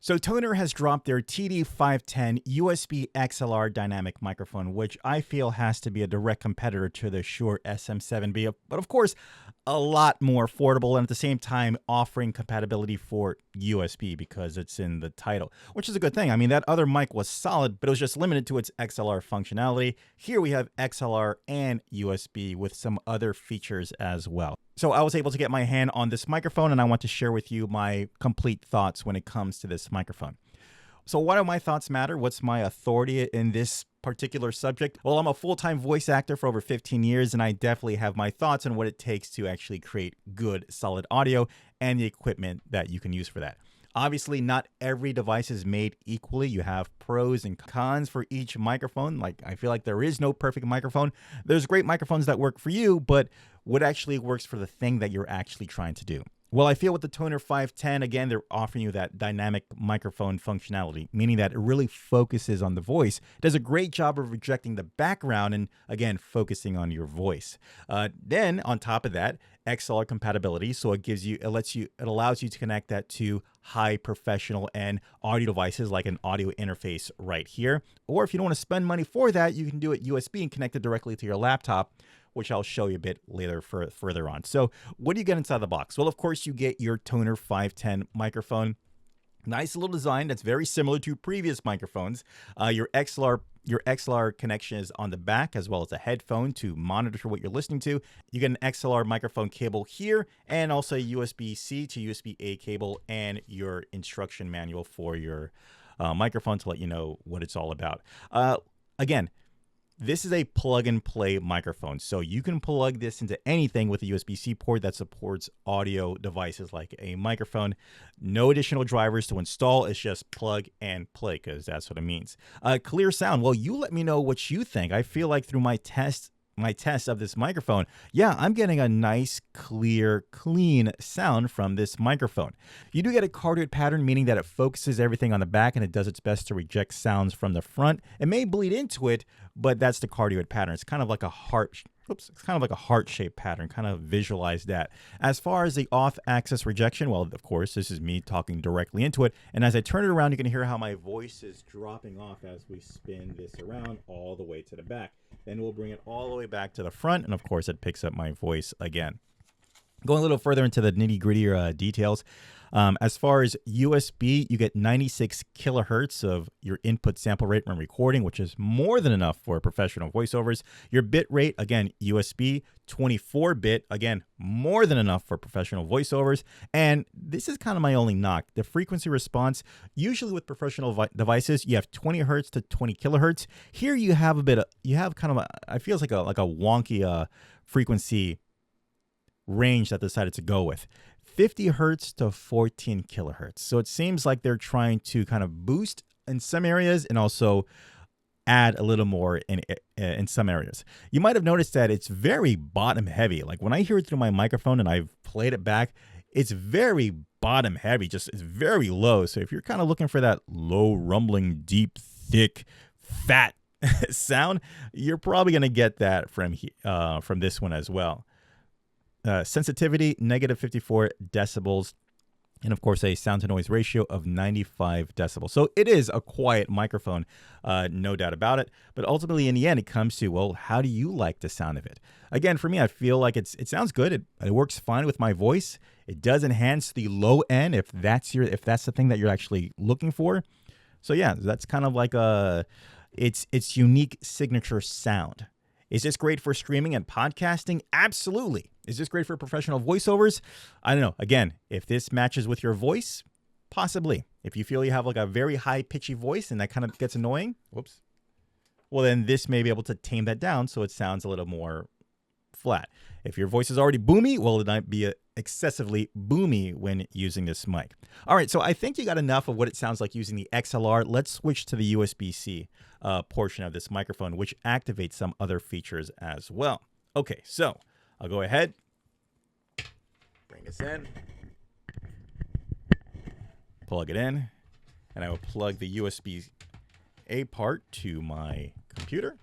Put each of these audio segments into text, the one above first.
So Tonor has dropped their TD510 USB XLR dynamic microphone, which I feel has to be a direct competitor to the Shure SM7b, but of course, a lot more affordable and at the same time offering compatibility for USB because it's in the title, which is a good thing. I mean, that other mic was solid, but it was just limited to its XLR functionality. Here we have XLR and USB with some other features as well. So I was able to get my hand on this microphone and I want to share with you my complete thoughts when it comes to this microphone. So why do my thoughts matter? What's my authority in this particular subject? Well, I'm a full-time voice actor for over 15 years, and I definitely have my thoughts on what it takes to actually create good, solid audio and the equipment that you can use for that. Obviously, not every device is made equally. You have pros and cons for each microphone. Like, I feel like there is no perfect microphone. There's great microphones that work for you, but what actually works for the thing that you're actually trying to do? Well, I feel with the Tonor 510, again, they're offering you that dynamic microphone functionality, meaning that it really focuses on the voice. It does a great job of rejecting the background and, again, focusing on your voice. Then, on top of that, XLR compatibility, so it allows you to connect that to high professional and audio devices like an audio interface right here. Or if you don't want to spend money for that, you can do it USB and connect it directly to your laptop, which I'll show you a bit later further on. So what do you get inside the box? Well, of course, you get your Tonor 510 microphone. Nice little design that's very similar to previous microphones. Your XLR connection is on the back, as well as a headphone to monitor what you're listening to. You get an XLR microphone cable here, and also a USB-C to USB-A cable, and your instruction manual for your microphone to let you know what it's all about. Again, this is a plug-and-play microphone, so you can plug this into anything with a USB-C port that supports audio devices like a microphone. No additional drivers to install. It's just plug and play, because that's what it means. Clear sound. Well, you let me know what you think. I feel like through my test of this microphone, yeah, I'm getting a nice, clear, clean sound from this microphone. You do get a cardioid pattern, meaning that it focuses everything on the back and it does its best to reject sounds from the front. It may bleed into it, but that's the cardioid pattern. It's kind of like a heart. It's kind of like a heart-shaped pattern. Kind of visualize that. As far as the off-axis rejection, well, of course, this is me talking directly into it. And as I turn it around, you can hear how my voice is dropping off as we spin this around all the way to the back. Then we'll bring it all the way back to the front, and of course, it picks up my voice again. Going a little further into the nitty-gritty details, as far as USB, you get 96 kilohertz of your input sample rate when recording, which is more than enough for professional voiceovers. Your bit rate, again, USB, 24-bit, again, more than enough for professional voiceovers. And this is kind of my only knock. The frequency response, usually with professional devices, you have 20 hertz to 20 kilohertz. Here you have it feels like a wonky frequency range that they decided to go with. 50 hertz to 14 kilohertz. So it seems like they're trying to kind of boost in some areas and also add a little more in some areas. You might have noticed that it's very bottom heavy. Like when I hear it through my microphone and I've played it back, it's very bottom heavy, it's very low. So if you're kind of looking for that low rumbling, deep, thick, fat sound, you're probably going to get that from this one as well. Sensitivity, negative 54 decibels. And of course, a sound to noise ratio of 95 decibels. So it is a quiet microphone, no doubt about it. But ultimately, in the end, it comes to, well, how do you like the sound of it? Again, for me, I feel like it sounds good. It works fine with my voice. It does enhance the low end if that's the thing that you're actually looking for. So yeah, that's kind of like its unique signature sound. Is this great for streaming and podcasting? Absolutely. Is this great for professional voiceovers? I don't know. Again, if this matches with your voice, possibly. If you feel you have like a very high pitchy voice and that kind of gets annoying, well, then this may be able to tame that down so it sounds a little more flat. If your voice is already boomy, well, it might be excessively boomy when using this mic. All right, so I think you got enough of what it sounds like using the XLR. Let's switch to the USB-C portion of this microphone, which activates some other features as well. Okay, so I'll go ahead, bring this in, plug it in, and I will plug the USB-A part to my computer.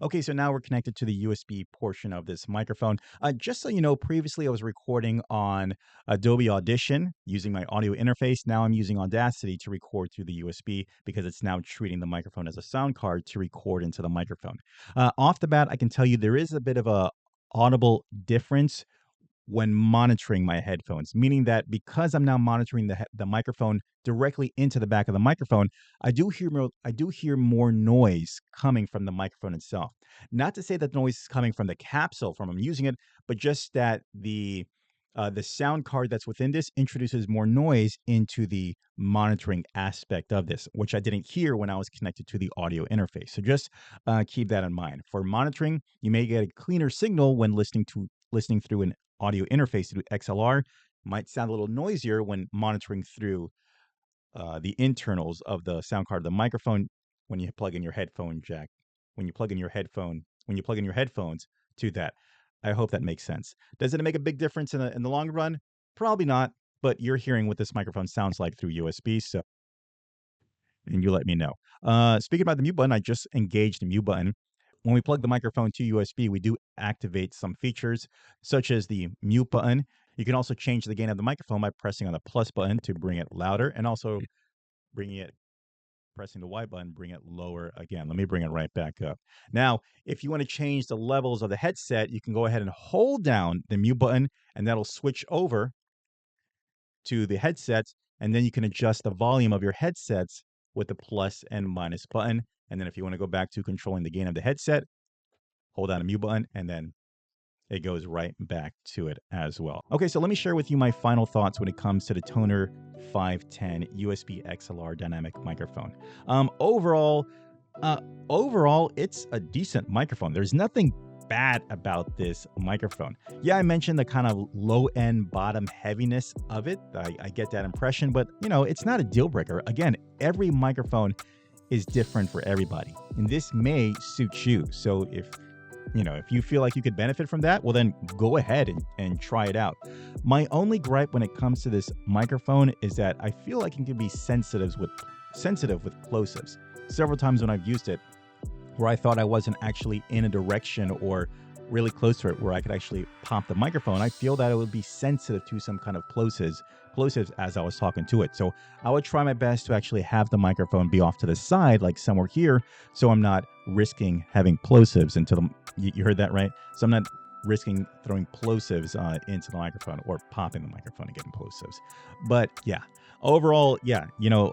Okay, so now we're connected to the USB portion of this microphone. Just so you know, previously I was recording on Adobe Audition using my audio interface. Now I'm using Audacity to record through the USB because it's now treating the microphone as a sound card to record into the microphone. Off the bat, I can tell you there is a bit of a audible difference when monitoring my headphones, meaning that because I'm now monitoring the microphone directly into the back of the microphone, I do hear more noise coming from the microphone itself. Not to say that the noise is coming from the capsule from I'm using it, but just that the sound card that's within this introduces more noise into the monitoring aspect of this, which I didn't hear when I was connected to the audio interface. So just keep that in mind. For monitoring, you may get a cleaner signal when listening through an audio interface through XLR. Might sound a little noisier when monitoring through the internals of the sound card of the microphone when you plug in your headphone jack, when you plug in your headphones to that. I hope that makes sense. Does it make a big difference in the long run? Probably not, but you're hearing what this microphone sounds like through USB, so and you let me know. Speaking about the mute button, I just engaged the mute button. When we plug the microphone to USB, we do activate some features such as the mute button. You can also change the gain of the microphone by pressing on the plus button to bring it louder, and also pressing the Y button, bring it lower again. Let me bring it right back up. Now, if you want to change the levels of the headset, you can go ahead and hold down the mute button, and that'll switch over to the headsets, and then you can adjust the volume of your headsets with the plus and minus button. And then if you want to go back to controlling the gain of the headset, hold down the mute button, and then it goes right back to it as well. Okay, so let me share with you my final thoughts when it comes to the Tonor 510 USB XLR dynamic microphone. Overall, it's a decent microphone. There's nothing bad about this microphone. Yeah, I mentioned the kind of low-end bottom heaviness of it. I get that impression, but it's not a deal breaker. Again, every microphone is different for everybody, and this may suit you. So if you feel like you could benefit from that, well, then go ahead and try it out. My only gripe when it comes to this microphone is that I feel like it can be sensitive with plosives. Several times when I've used it, where I thought I wasn't actually in a direction or really close to it where I could actually pop the microphone, I feel that it would be sensitive to some kind of plosives as I was talking to it. So I would try my best to actually have the microphone be off to the side, like somewhere here, so I'm not risking having plosives into the, you heard that right? So I'm not risking throwing plosives into the microphone or popping the microphone and getting plosives. But yeah, overall,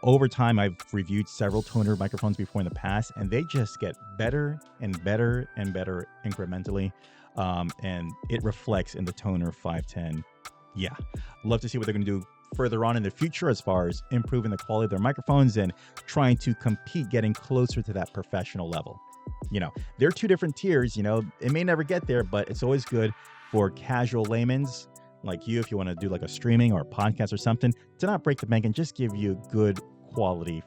over time, I've reviewed several Tonor microphones before in the past, and they just get better and better and better incrementally. And it reflects in the Tonor 510. Yeah, love to see what they're going to do further on in the future as far as improving the quality of their microphones and trying to compete, getting closer to that professional level. There are two different tiers. It may never get there, but it's always good for casual laymen's like you, if you want to do like a streaming or a podcast or something, to not break the bank and just give you good quality,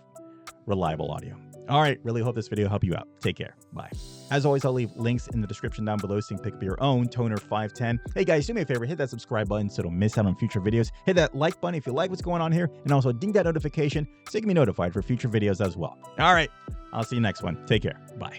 reliable audio. All right, really hope this video helped you out. Take care. Bye. As always, I'll leave links in the description down below so you can pick up your own Tonor 510. Hey guys, do me a favor, hit that subscribe button so don't miss out on future videos. Hit that like button if you like what's going on here, and also ding that notification so you can be notified for future videos as well. All right, I'll see you next one. Take care. Bye.